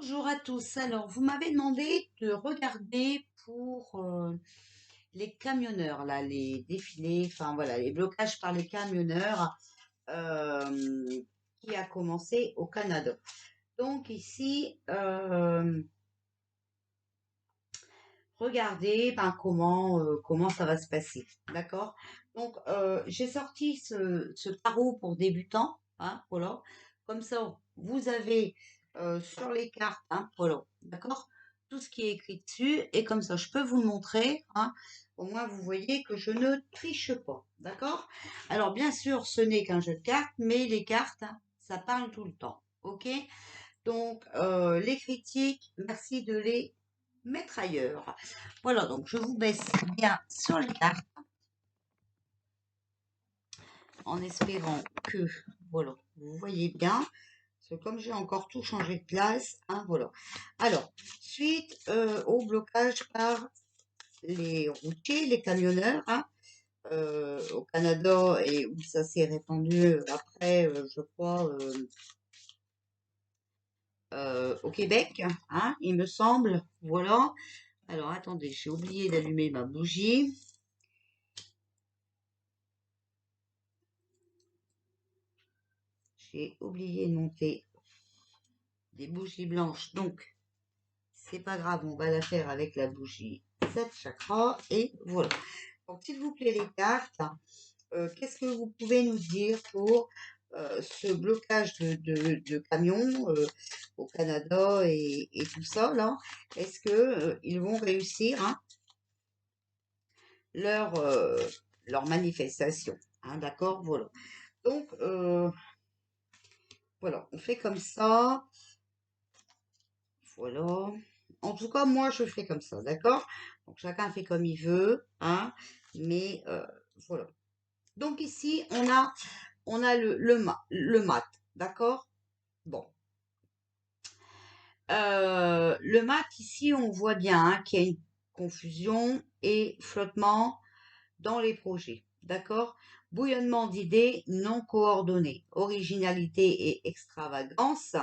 Bonjour à tous. Alors, vous m'avez demandé de regarder pour les camionneurs, là, les défilés, enfin voilà, les blocages par les camionneurs qui a commencé au Canada. Donc ici, regardez ben, comment ça va se passer. D'accord? Donc, j'ai sorti ce tarot pour débutants. Hein, voilà. Comme ça, vous avez sur les cartes, hein, voilà, d'accord? Tout ce qui est écrit dessus. Et comme ça, je peux vous le montrer. Hein, au moins, vous voyez que je ne triche pas. D'accord? Alors, bien sûr, ce n'est qu'un jeu de cartes, mais les cartes, hein, ça parle tout le temps. OK? Donc, les critiques, merci de les mettre ailleurs. Voilà, donc je vous baisse bien sur les cartes en espérant que, voilà, vous voyez bien. Parce que comme j'ai encore tout changé de place, hein, voilà. Alors, suite au blocage par les routiers, les camionneurs, hein, au Canada et où ça s'est répandu après, je crois, au Québec, hein, il me semble. Voilà. Alors, attendez, j'ai oublié d'allumer ma bougie. J'ai oublié de monter des bougies blanches, donc c'est pas grave, on va la faire avec la bougie 7 chakras, et voilà. Donc, s'il vous plaît, les cartes, qu'est-ce que vous pouvez nous dire pour ce blocage de camions au Canada et tout ça, là? Est-ce que ils vont réussir, hein, leur, euh, leur manifestation, hein, d'accord? Voilà. Donc, voilà, on fait comme ça. Voilà. En tout cas, moi, je fais comme ça, d'accord? Donc, chacun fait comme il veut, hein? Mais voilà. Donc, ici, on a le mat, d'accord? Bon. Le mat, ici, on voit bien hein, qu'il y a une confusion et flottement dans les projets, d'accord? Bouillonnement d'idées non coordonnées, originalité et extravagance,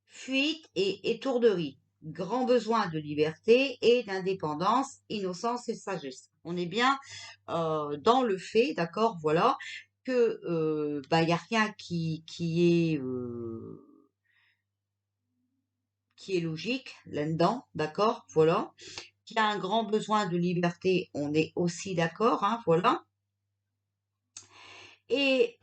fuite et étourderie, grand besoin de liberté et d'indépendance, innocence et sagesse. On est bien dans le fait, d'accord, voilà, que bah, y a rien qui est logique là-dedans, d'accord, voilà. Qu'il y a un grand besoin de liberté, on est aussi d'accord, hein, voilà. Et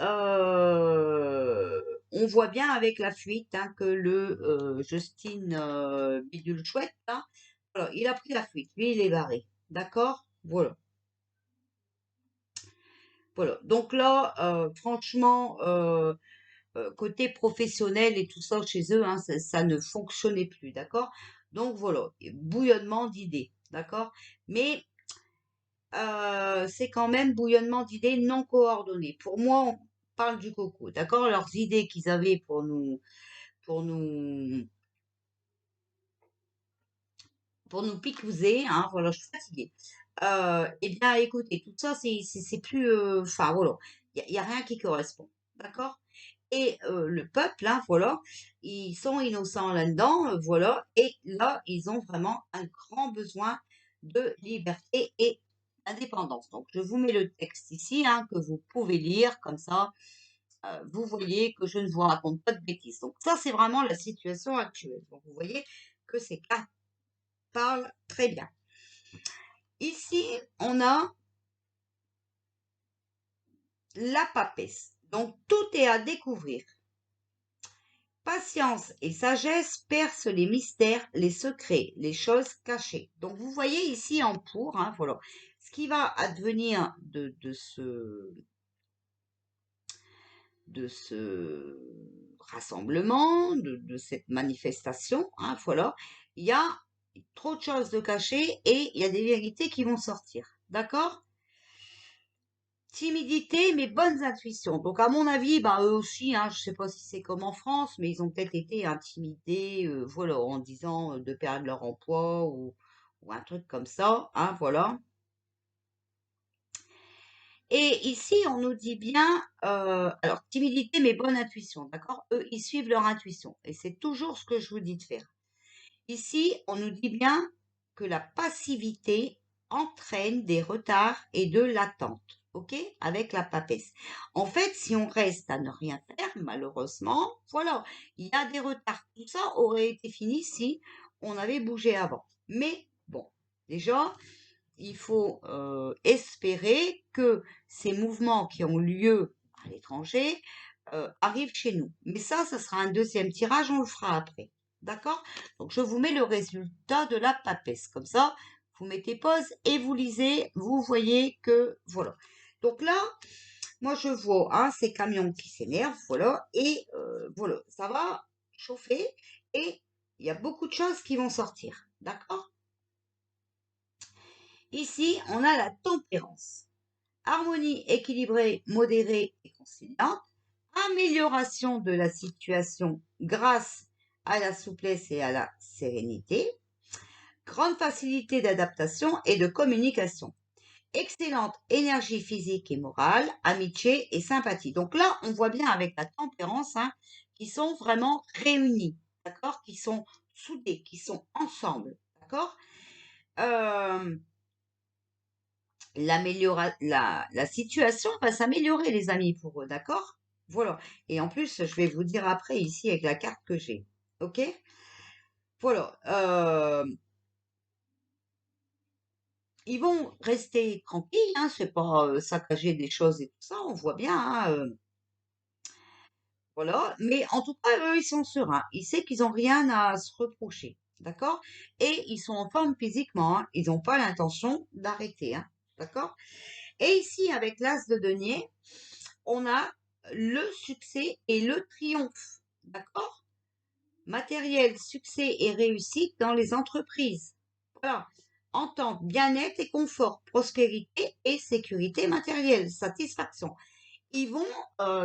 on voit bien avec la fuite hein, que le Justin Bidule Chouette, là, voilà, il a pris la fuite. Lui, il est barré. D'accord? Voilà. Voilà. Donc là, franchement, côté professionnel et tout ça chez eux, hein, ça ne fonctionnait plus. D'accord? Donc voilà. Bouillonnement d'idées. D'accord? Mais c'est quand même bouillonnement d'idées non coordonnées. Pour moi, on parle du coco, d'accord? Leurs idées qu'ils avaient pour nous, pour nous picouser, hein, voilà, je suis fatiguée. Eh bien, écoutez, tout ça, c'est plus, enfin, voilà, il y a rien qui correspond, d'accord? Et le peuple, hein, voilà, ils sont innocents là-dedans, voilà, et là, ils ont vraiment un grand besoin de liberté et d'indépendance. Donc, je vous mets le texte ici, hein, que vous pouvez lire, comme ça, vous voyez que je ne vous raconte pas de bêtises. Donc, ça, c'est vraiment la situation actuelle. Donc, vous voyez que ces cartes parlent très bien. Ici, on a la papesse. Donc, tout est à découvrir. Patience et sagesse percent les mystères, les secrets, les choses cachées. Donc vous voyez ici en pour, hein, voilà, ce qui va advenir de ce rassemblement, de cette manifestation, hein, voilà, il y a trop de choses de cachées et il y a des vérités qui vont sortir. D'accord? Timidité, mais bonnes intuitions. Donc, à mon avis, bah, eux aussi, hein, je sais pas si c'est comme en France, mais ils ont peut-être été intimidés, voilà, en disant de perdre leur emploi ou un truc comme ça, hein, voilà. Et ici, on nous dit bien, alors, timidité, mais bonne intuition, d'accord? Eux, ils suivent leur intuition. Et c'est toujours ce que je vous dis de faire. Ici, on nous dit bien que la passivité entraîne des retards et de l'attente, ok, avec la papesse. En fait, si on reste à ne rien faire, malheureusement, voilà, il y a des retards. Tout ça aurait été fini si on avait bougé avant. Mais bon, déjà, il faut espérer que ces mouvements qui ont lieu à l'étranger arrivent chez nous. Mais ça sera un deuxième tirage, on le fera après. D'accord? Donc, je vous mets le résultat de la papesse. Comme ça, vous mettez pause et vous lisez. Vous voyez que, voilà. Donc là, moi, je vois ces camions qui s'énervent, voilà. Et voilà, ça va chauffer. Et il y a beaucoup de choses qui vont sortir. D'accord? Ici, on a la tempérance. Harmonie équilibrée, modérée et conciliante. Amélioration de la situation grâce à la souplesse et à la sérénité. Grande facilité d'adaptation et de communication. Excellente énergie physique et morale, amitié et sympathie. Donc là, on voit bien avec la tempérance qui sont vraiment réunis, d'accord, qui sont soudés, qui sont ensemble, d'accord. La situation va s'améliorer, les amis, pour eux, d'accord? Voilà. Et en plus, je vais vous dire après ici avec la carte que j'ai. Ok? Voilà. Ils vont rester tranquilles, c'est pas saccager des choses et tout ça, on voit bien, voilà. Mais en tout cas, eux, ils sont sereins. Ils savent qu'ils n'ont rien à se reprocher, d'accord? Et ils sont en forme physiquement, ils n'ont pas l'intention d'arrêter, d'accord? Et ici, avec l'as de denier, on a le succès et le triomphe. D'accord? Matériel, succès et réussite dans les entreprises. Voilà. Entente, bien-être et confort, prospérité et sécurité matérielle, satisfaction. Ils vont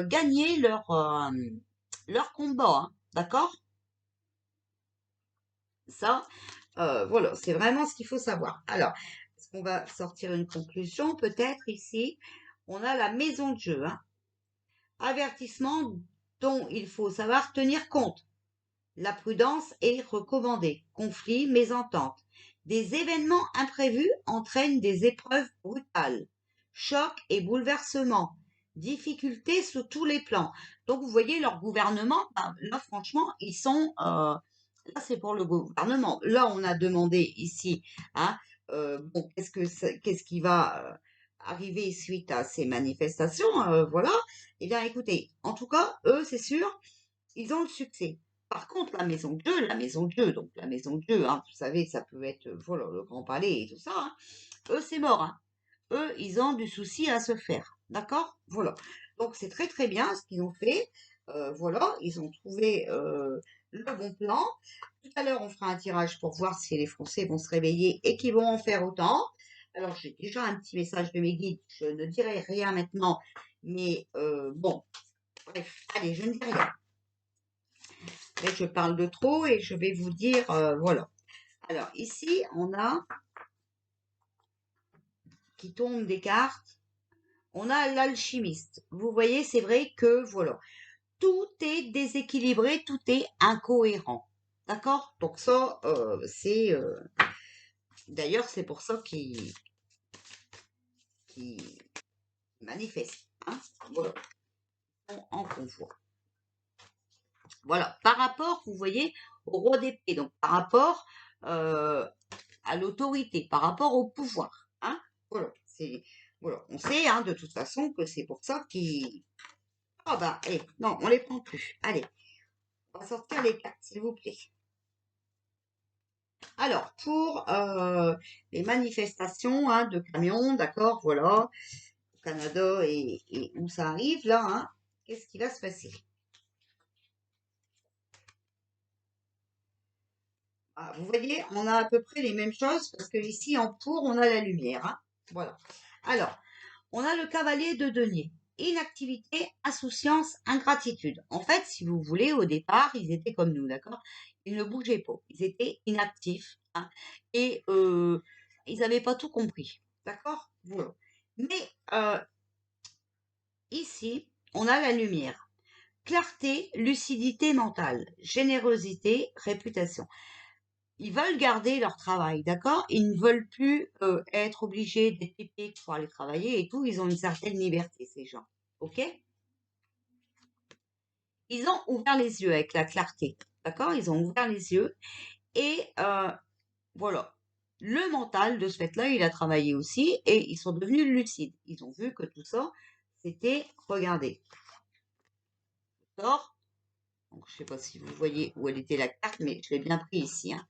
gagner leur combat. D'accord? Ça, voilà, c'est vraiment ce qu'il faut savoir. Alors, est-ce qu'on va sortir une conclusion? Peut-être ici, on a la maison de jeu. Avertissement dont il faut savoir tenir compte. La prudence est recommandée. Conflits, mésententes. Des événements imprévus entraînent des épreuves brutales. Chocs et bouleversements. Difficultés sur tous les plans. Donc vous voyez, leur gouvernement, là franchement, ils sont... là c'est pour le gouvernement. Là on a demandé ici, bon, qu'est-ce qui va arriver suite à ces manifestations, voilà. Eh bien écoutez, en tout cas, eux c'est sûr, ils ont le succès. Par contre, donc la maison de Dieu, vous savez, ça peut être, voilà, le Grand Palais et tout ça, eux, c'est mort, Eux, ils ont du souci à se faire, d'accord? Voilà. Donc, c'est très, très bien ce qu'ils ont fait. Voilà, ils ont trouvé le bon plan. Tout à l'heure, on fera un tirage pour voir si les Français vont se réveiller et qu'ils vont en faire autant. Alors, j'ai déjà un petit message de mes guides. Je ne dirai rien maintenant, mais bon, bref, allez, je ne dis rien. Là, je parle de trop et je vais vous dire, voilà. Alors, ici, on a, qui tombe des cartes, on a l'alchimiste. Vous voyez, c'est vrai que, voilà, tout est déséquilibré, tout est incohérent. D'accord? Donc ça, c'est... d'ailleurs, c'est pour ça qu'il manifeste. Voilà, en convoi. Voilà, par rapport, vous voyez, au roi d'épée, donc par rapport à l'autorité, par rapport au pouvoir. Voilà, voilà, on sait de toute façon que c'est pour ça qu'ils... Ah bah, allez, non, on les prend plus. Allez, on va sortir les cartes, s'il vous plaît. Alors, pour les manifestations de camions, d'accord, voilà, au Canada et où ça arrive, là, qu'est-ce qui va se passer? Vous voyez, on a à peu près les mêmes choses parce que ici, en pour, on a la lumière. Voilà. Alors, on a le cavalier de denier. Inactivité, insouciance, ingratitude. En fait, si vous voulez, au départ, ils étaient comme nous, d'accord? Ils ne bougeaient pas. Ils étaient inactifs. Et ils n'avaient pas tout compris. D'accord? Voilà. Mais ici, on a la lumière. Clarté, lucidité mentale, générosité, réputation. ils veulent garder leur travail, d'accord? Ils ne veulent plus être obligés d'être payés pour aller travailler et tout. Ils ont une certaine liberté, ces gens. OK? Ils ont ouvert les yeux avec la clarté, d'accord? Ils ont ouvert les yeux et voilà. Le mental, de ce fait-là, il a travaillé aussi et ils sont devenus lucides. Ils ont vu que tout ça, c'était regardez. D'accord? Donc, je ne sais pas si vous voyez où elle était la carte, mais je l'ai bien pris ici, hein.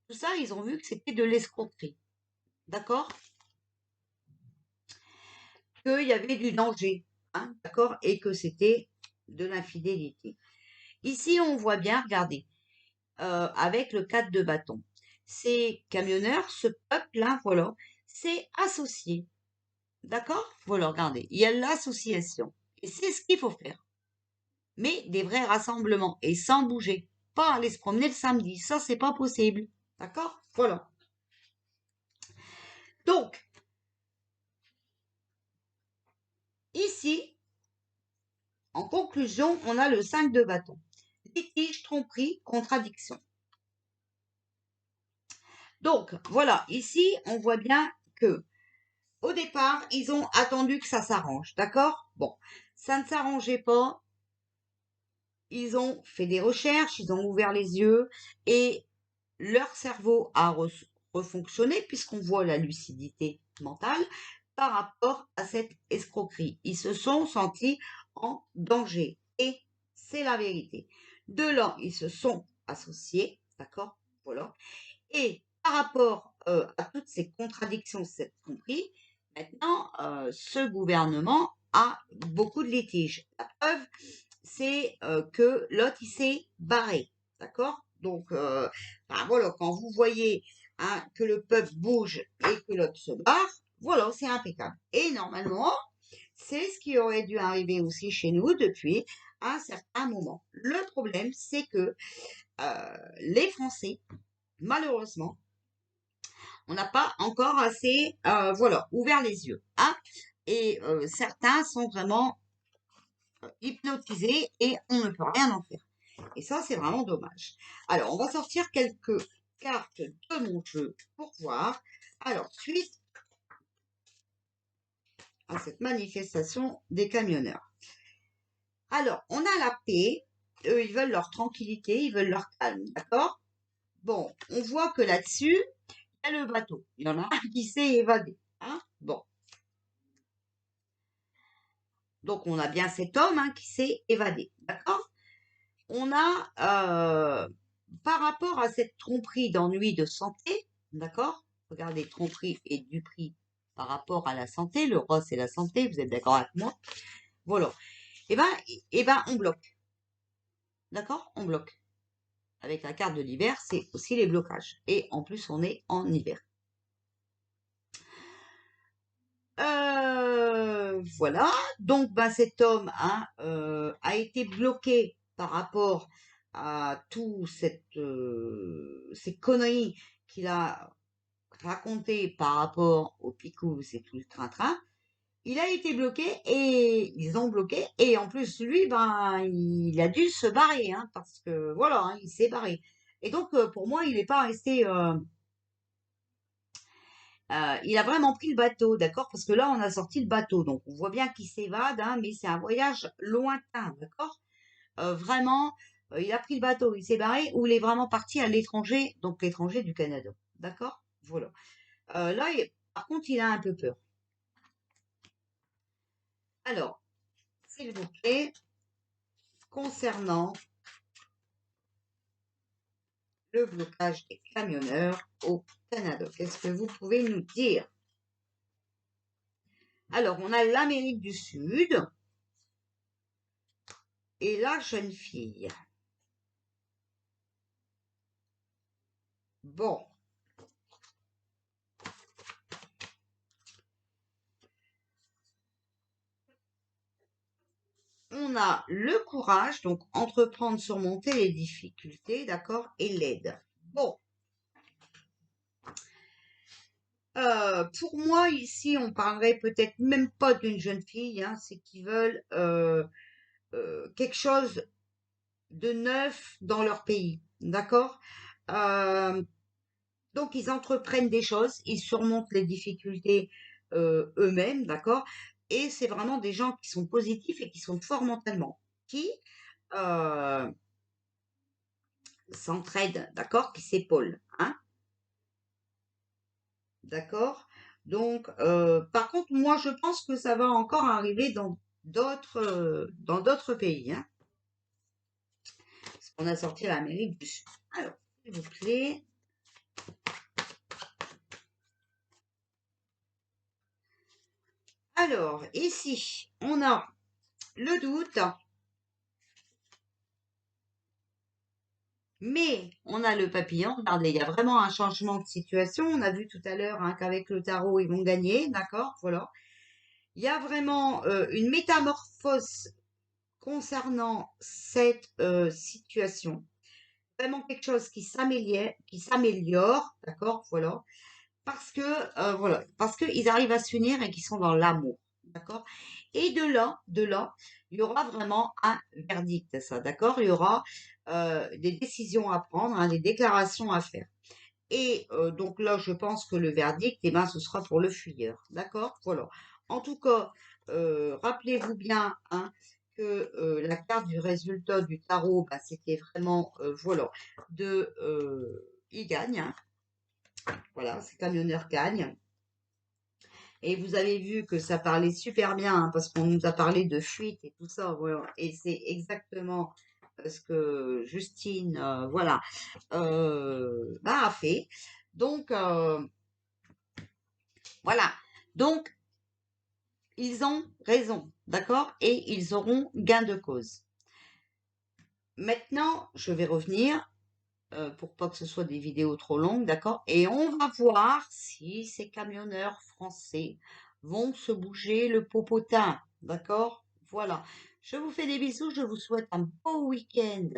Tout ça, ils ont vu que c'était de l'escroquerie. D'accord? Qu'il y avait du danger, hein, d'accord? Et que c'était de l'infidélité. Ici, on voit bien, regardez, avec le 4 de bâton. Ces camionneurs, ce peuple-là, voilà, c'est associé. D'accord? Voilà, regardez, il y a l'association. Et c'est ce qu'il faut faire. Mais des vrais rassemblements et sans bouger. Pas aller se promener le samedi. Ça, c'est pas possible. D'accord? Voilà. Donc, ici, en conclusion, on a le 5 de bâton. Litige, tromperie, contradiction. Donc, voilà, ici, on voit bien que au départ, ils ont attendu que ça s'arrange, d'accord? Bon, ça ne s'arrangeait pas. Ils ont fait des recherches, ils ont ouvert les yeux et leur cerveau a refonctionné puisqu'on voit la lucidité mentale par rapport à cette escroquerie. Ils se sont sentis en danger et c'est la vérité. De là, ils se sont associés, d'accord? Voilà. Et par rapport à toutes ces contradictions, c'est compris, maintenant, ce gouvernement a beaucoup de litiges. La preuve, c'est que l'autre, il s'est barré. D'accord? Donc, ben voilà, quand vous voyez hein, que le peuple bouge et que l'autre se barre, voilà, c'est impeccable. Et normalement, c'est ce qui aurait dû arriver aussi chez nous depuis un certain moment. Le problème, c'est que les Français, malheureusement, on n'a pas encore assez, voilà, ouvert les yeux. Hein, et certains sont vraiment hypnotisés et on ne peut rien en faire. Et ça, c'est vraiment dommage. Alors, on va sortir quelques cartes de mon jeu pour voir. Alors, suite à cette manifestation des camionneurs. Alors, on a la paix. Eux, ils veulent leur tranquillité, ils veulent leur calme, d'accord? Bon, on voit que là-dessus, il y a le bateau. Il y en a un qui s'est évadé. Hein, bon. Donc, on a bien cet homme hein, qui s'est évadé, d'accord? On a, par rapport à cette tromperie d'ennui de santé, d'accord? Regardez, tromperie et duperie par rapport à la santé, le roi c'est la santé, vous êtes d'accord avec moi? Voilà. Eh ben, on bloque, d'accord? On bloque. Avec la carte de l'hiver, c'est aussi les blocages. Et en plus, on est en hiver. Voilà. Donc, ben, cet homme hein, a été bloqué par rapport à tout ces conneries qu'il a racontées par rapport au picous et tout le train-train. Il a été bloqué et ils ont bloqué. Et en plus, lui, ben, il a dû se barrer, hein, parce que voilà, hein, il s'est barré. Et donc, pour moi, il n'est pas resté. Il a vraiment pris le bateau, d'accord? Parce que là, on a sorti le bateau, donc on voit bien qu'il s'évade, hein, mais c'est un voyage lointain, d'accord? Vraiment, il a pris le bateau, il s'est barré, ou il est vraiment parti à l'étranger, donc l'étranger du Canada, d'accord? Voilà. Là, par contre, il a un peu peur. Alors, s'il vous plaît, concernant le blocage des camionneurs au Canada, qu'est-ce que vous pouvez nous dire? Alors, on a l'Amérique du Sud et la jeune fille. Bon, on a le courage, donc entreprendre, surmonter les difficultés, d'accord, et l'aide. Bon, pour moi ici, on parlerait peut-être même pas d'une jeune fille, hein, c'est qu'ils veulent quelque chose de neuf dans leur pays, d'accord? Donc, ils entreprennent des choses, ils surmontent les difficultés eux-mêmes, d'accord? Et c'est vraiment des gens qui sont positifs et qui sont forts mentalement, qui euh, s'entraident, d'accord? Qui s'épaulent, hein? D'accord? Donc, par contre, moi, je pense que ça va encore arriver dans d'autres pays, hein? Parce qu'on a sorti l'Amérique du Sud. Alors, s'il vous plaît. Alors, ici, on a le doute, mais on a le papillon. Regardez, il y a vraiment un changement de situation. On a vu tout à l'heure hein, qu'avec le tarot, ils vont gagner, d'accord? Voilà. Il y a vraiment une métamorphose concernant cette situation. Vraiment quelque chose qui s'améliore, d'accord? Voilà. Parce qu'ils arrivent à s'unir et qu'ils sont dans l'amour, d'accord? Et de là, il y aura vraiment un verdict, ça, d'accord? Il y aura des décisions à prendre, hein, des déclarations à faire. Et donc là, je pense que le verdict, eh ben, ce sera pour le fuyeur, d'accord? Voilà. En tout cas, rappelez-vous bien, hein, que la carte du résultat du tarot, bah, c'était vraiment, voilà, il gagne, hein. Voilà, ces camionneurs gagnent. Et vous avez vu que ça parlait super bien, hein, parce qu'on nous a parlé de fuite et tout ça, voilà. Et c'est exactement ce que Justine, voilà, bah, a fait. Donc, voilà. Donc, ils ont raison, d'accord? Et ils auront gain de cause. Maintenant, je vais revenir pour pas que ce soit des vidéos trop longues, d'accord? Et on va voir si ces camionneurs français vont se bouger le popotin, d'accord? Voilà. Je vous fais des bisous, je vous souhaite un beau week-end.